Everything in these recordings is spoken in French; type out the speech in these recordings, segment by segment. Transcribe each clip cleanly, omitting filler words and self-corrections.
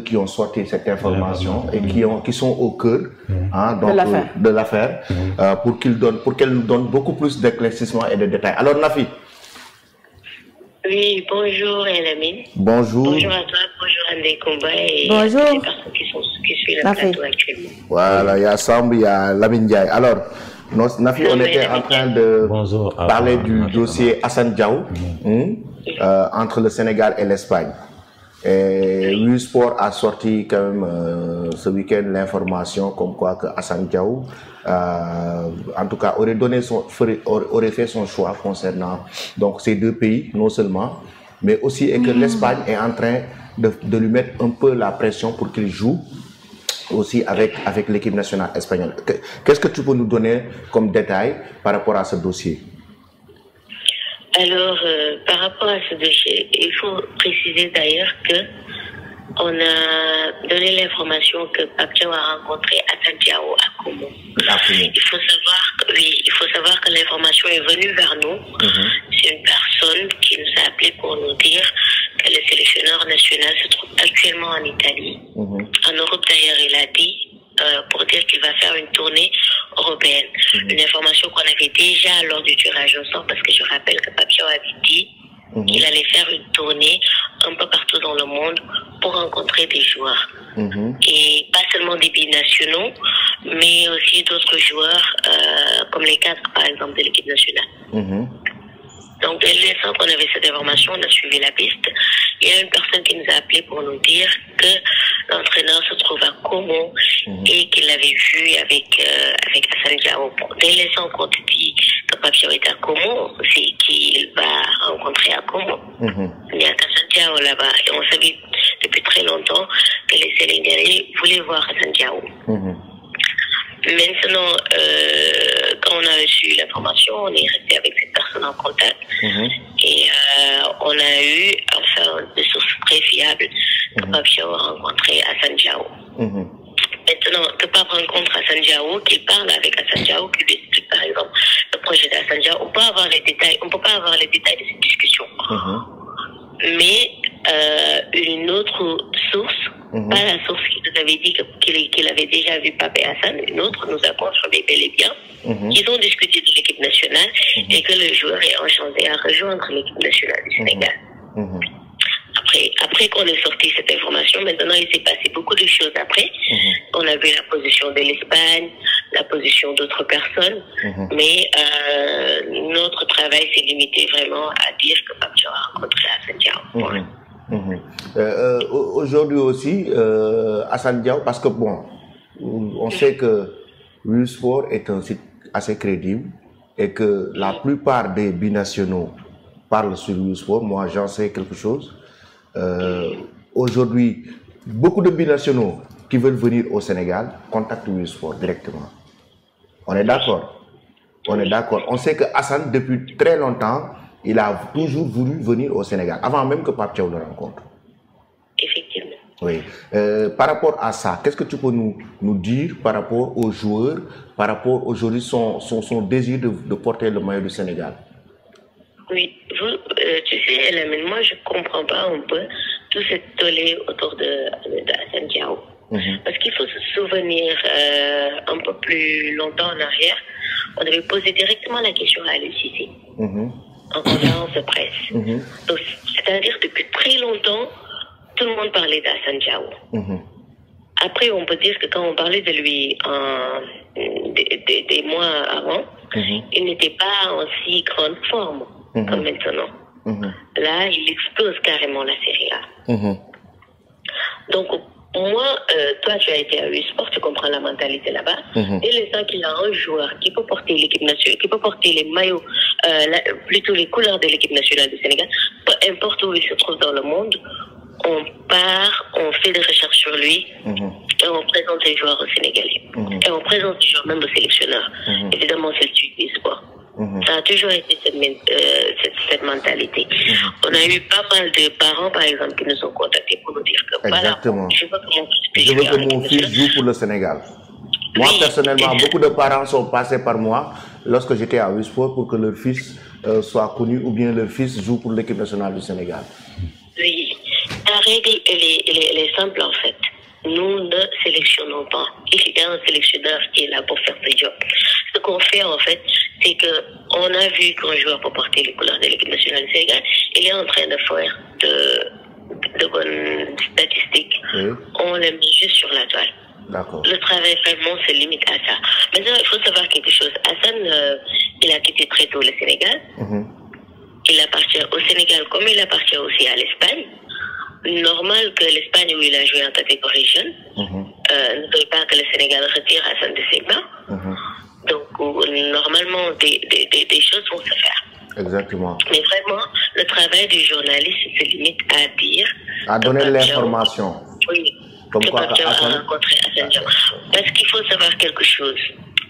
qui ont sorti cette information et qui sont au cœur donc, de l'affaire pour qu'elle nous donne beaucoup plus d'éclaircissements et de détails. Alors Nafi. Oui, bonjour Elamine. Bonjour. Bonjour à toi, bonjour André Comba et bonjour. à toutes les personnes qui suivent le plateau actuellement. Voilà, il y a Samb, il y a Lamine Diaye. Alors, Nafi, on était en train de parler du dossier Assane Diao entre le Sénégal et l'Espagne. Et l'USport a sorti quand même ce week-end l'information comme quoi que Assane Diao, en tout cas, aurait fait son choix concernant donc, ces deux pays, non seulement, mais aussi et que l'Espagne est en train de lui mettre un peu la pression pour qu'il joue aussi avec l'équipe nationale espagnole. Qu'est-ce que tu peux nous donner comme détail par rapport à ce dossier? Alors, par rapport à ce dossier, il faut préciser d'ailleurs que on a donné l'information que Pape Thiaw a rencontré Assane Diao à Como. Il faut savoir que l'information est venue vers nous. C'est une personne qui nous a appelé pour nous dire que le sélectionneur national se trouve actuellement en Italie. En Europe d'ailleurs, il a dit pour dire qu'il va faire une tournée européenne. Une information qu'on avait déjà lors du tirage au sort, parce que je rappelle que Pape Thiaw avait dit qu'il allait faire une tournée un peu partout dans le monde pour rencontrer des joueurs. Et pas seulement des binationaux, mais aussi d'autres joueurs, comme les cadres par exemple de l'équipe nationale. Donc dès l'instant qu'on avait cette information, on a suivi la piste. Il y a une personne qui nous a appelé pour nous dire que l'entraîneur se trouve à Como et qu'il l'avait vu avec Assane Diao. Dès l'instant qu'on te dit que Pape Thiaw est à Como, c'est qu'il va rencontrer à Como. Il y a Assane Diao là-bas. Et on savait depuis très longtemps que les Sénégalais voulaient voir Assane Diao. Maintenant, quand on a reçu l'information, on est resté avec cette personne en contact et on a eu enfin des sources très fiables que Pape Thiaw a rencontré Assane Diao. Maintenant, que Pape rencontre Assane Diao, qu'il parle avec Assane Diao, qu'il lui explique par exemple le projet d'Assane Diao, on peut avoir les détails, on peut pas avoir les détails de cette discussion. Mais une autre source, pas la source qui nous avait dit qu'il avait déjà vu Pape et Assane, une autre nous a confirmé bel et bien qu'ils ont discuté de l'équipe nationale et que le joueur est enchanté à rejoindre l'équipe nationale du Sénégal. Après qu'on ait sorti cette information, maintenant il s'est passé beaucoup de choses après. On a vu la position de l'Espagne, la position d'autres personnes, mais notre travail s'est limité vraiment à dire que Pape Thiaw a rencontré Assane Diao. Aujourd'hui aussi, Assane Diao, parce que bon, on sait que l'USport est un site assez crédible et que la plupart des binationaux parlent sur l'USport. Moi, j'en sais quelque chose. Aujourd'hui, beaucoup de binationaux qui veulent venir au Sénégal contactent l'USport directement. On est d'accord. On est d'accord. On sait que Assane, depuis très longtemps, il a toujours voulu venir au Sénégal, avant même que Pape Thiaw le rencontre. Effectivement. Oui. Par rapport à ça, qu'est-ce que tu peux nous dire par rapport aux joueurs, par rapport aujourd'hui son désir de porter le maillot du Sénégal? Oui, tu sais, Elamine, moi je comprends pas un peu tout cette tollé autour de Assane Diao. Parce qu'il faut se souvenir un peu plus longtemps en arrière, on avait posé directement la question à Aliou Cissé en conférence de presse. Donc, c'est-à-dire depuis très longtemps, tout le monde parlait d'Assane Diao. Après, on peut dire que quand on parlait de lui des mois avant, il n'était pas en si grande forme comme maintenant. Là, il explose carrément la Serie A. Donc, moi, toi, tu as été à l'USport, tu comprends la mentalité là-bas. Dès l'instant qu'il a un joueur qui peut porter l'équipe nationale, qui peut porter les maillots, plutôt les couleurs de l'équipe nationale du Sénégal, peu importe où il se trouve dans le monde, on part, on fait des recherches sur lui et on présente les joueurs aux Sénégalais. Et on présente les joueurs même aux sélectionneurs. Évidemment, c'est le suivi du sport. Ça a toujours été cette mentalité. On a eu pas mal de parents, par exemple, qui nous ont contactés pour nous dire que voilà, je veux que mon fils joue pour le Sénégal. Moi, personnellement, beaucoup de parents sont passés par moi lorsque j'étais à l'USport pour que leur fils soit connu ou bien leur fils joue pour l'équipe nationale du Sénégal. Oui, car règle, elle est simple en fait. Nous ne sélectionnons pas. Il y a un sélectionneur qui est là pour faire ce job. Ce qu'on fait en fait, c'est que on a vu qu'un joueur peut porter les couleurs de l'équipe nationale du Sénégal, il est en train de faire de bonnes statistiques. Oui. On les met juste sur la toile. Le travail vraiment se limite à ça. Maintenant, il faut savoir quelque chose. Hassan, il a quitté très tôt le Sénégal. Il appartient au Sénégal comme il appartient aussi à l'Espagne. Normal que l'Espagne, où il a joué en catégorie jeune, ne veut pas que le Sénégal retire Hassan de ses mains. Donc, normalement, des choses vont se faire. Exactement. Mais vraiment, le travail du journaliste se limite à dire... À donner l'information. Oui. Comme que Pape a rencontré Hassan Diao. Parce qu'il faut savoir quelque chose.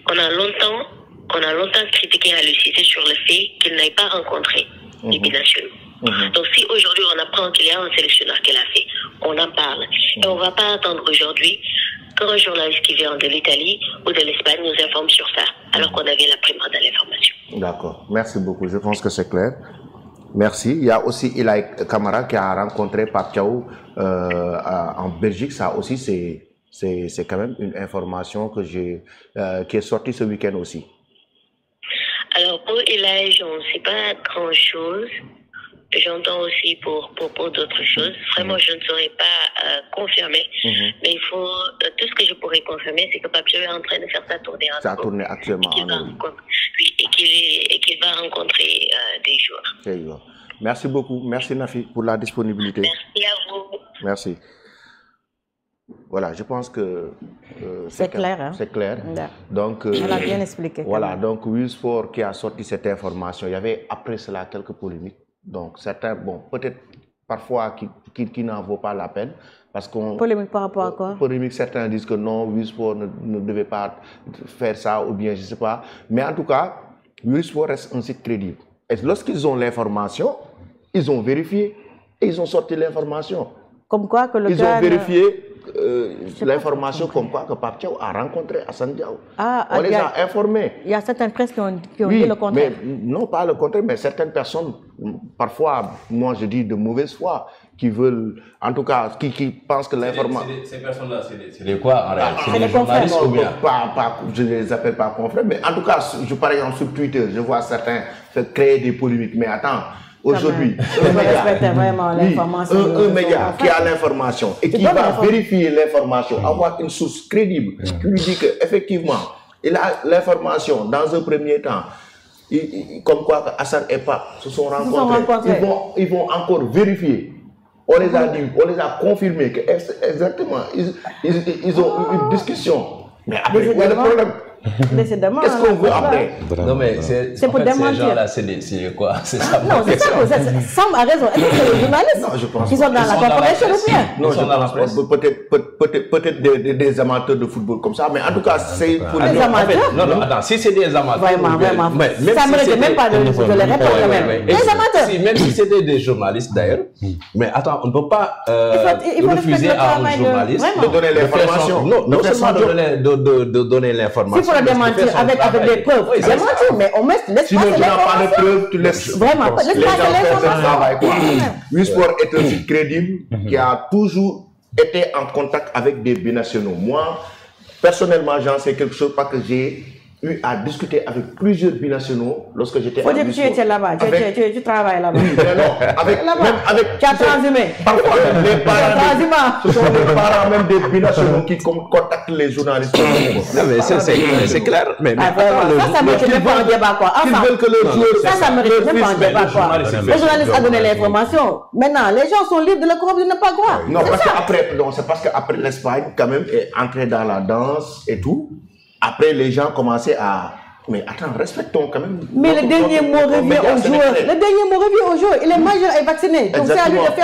On a longtemps critiqué à Lucie sur le fait qu'il n'ait pas rencontré les binationaux. Donc si aujourd'hui on apprend qu'il y a un sélectionneur qui l'a fait, on en parle. Et on ne va pas attendre aujourd'hui qu'un journaliste qui vient de l'Italie ou de l'Espagne nous informe sur ça, alors qu'on avait la primeur de l'information. D'accord. Merci beaucoup. Je pense que c'est clair. Merci. Il y a aussi Ilaï Kamara qui a rencontré Pape Thiaw en Belgique. Ça aussi, c'est quand même une information que qui est sortie ce week-end aussi. Alors pour Ilaï, je ne sais pas grand-chose. J'entends aussi pour d'autres choses. Vraiment, je ne saurais pas confirmer. Mais il faut... tout ce que je pourrais confirmer, c'est que Pape Thiaw est en train de faire sa tournée en Europe. Sa tournée actuellement en Europe. Oui, et qu'il va rencontrer des joueurs. Merci beaucoup. Merci Nafi pour la disponibilité. Merci à vous. Merci. Voilà, je pense que c'est clair. Hein? C'est clair. Donc, elle a bien expliqué. Voilà, donc Wisport qui a sorti cette information, il y avait après cela quelques polémiques. Donc certains, bon, peut-être parfois qui n'en vaut pas la peine. Parce qu'on... Polémique par rapport à quoi? Polémique, certains disent que non, Wisport ne devait pas faire ça ou bien je ne sais pas. Mais en tout cas, Wisport reste un site crédible. Et lorsqu'ils ont l'information, ils ont vérifié et ils ont sorti l'information. Comme quoi que le ils ont vérifié l'information comme quoi que Pape Thiaw a rencontré Hassan Diao. On les a informés. Il y a certaines presses qui ont dit le contraire. Mais non pas le contraire, mais certaines personnes, parfois, moi je dis de mauvaise foi, qui veulent, en tout cas, qui pensent que l'information... Ces personnes-là, c'est quoi en réalité? C'est les journalistes ou bien je ne les appelle pas confrères, mais en tout cas, par exemple sur Twitter, je vois certains créer des polémiques. Mais attends, aujourd'hui, un média qui a l'information et qui va vérifier l'information, avoir une source crédible qui lui dit qu'effectivement, il a l'information dans un premier temps, comme quoi Hassan et Pape se sont rencontrés. Ils vont encore vérifier. On les a dit, on les a confirmé que exactement, ils ont eu une discussion. Mais après, il y a le problème. Qu'est-ce qu'on veut après? Non, mais c'est pour démentir. Ces gens-là, c'est quoi? C'est ça. Non, c'est ça. Sam a raison. Est-ce que c'est les journalistes qui sont dans la corporation ou bien? Non, je pense peut-être des amateurs de football comme ça, mais en tout cas, c'est pour les amateurs. Non, attends, si c'est des amateurs. Vraiment. Ça ne mérite même pas de les répondre quand même. Des amateurs. Même si c'était des journalistes d'ailleurs. Mais attends, on ne peut pas refuser à un journaliste de donner l'information. Non seulement de donner l'information. Démentir avec des preuves. Démentir, mais on laisse si tu n'as pas de preuves, tu laisses. Vraiment, laisse passer l'information. Wisport est un site crédible qui a toujours été en contact avec des binationaux. Moi, personnellement, j'en sais quelque chose parce que j'ai eu à discuter avec plusieurs binationaux lorsque j'étais à Wisport. Tu étais là-bas, tu travailles là-bas. Oui, mais non, tu as transhumé. Parfois, les parents, ce sont les parents même des binationaux qui contactent les journalistes. Non, mais c'est clair. Mais ça mérite même pas un débat, quoi. Ils veulent que le joueur... Ça mérite même pas un débat, quoi. Le journaliste a donné l'information. Maintenant, les gens sont libres de le croire ou de ne pas croire. Non, c'est parce qu'après l'Espagne, quand même, est entrée dans la danse et tout. Après, les gens commençaient à... Mais attends, respectons quand même... Mais le dernier mot revient au joueur. Le dernier mot revient au joueur. Il est majeur et vacciné. Donc c'est à lui de faire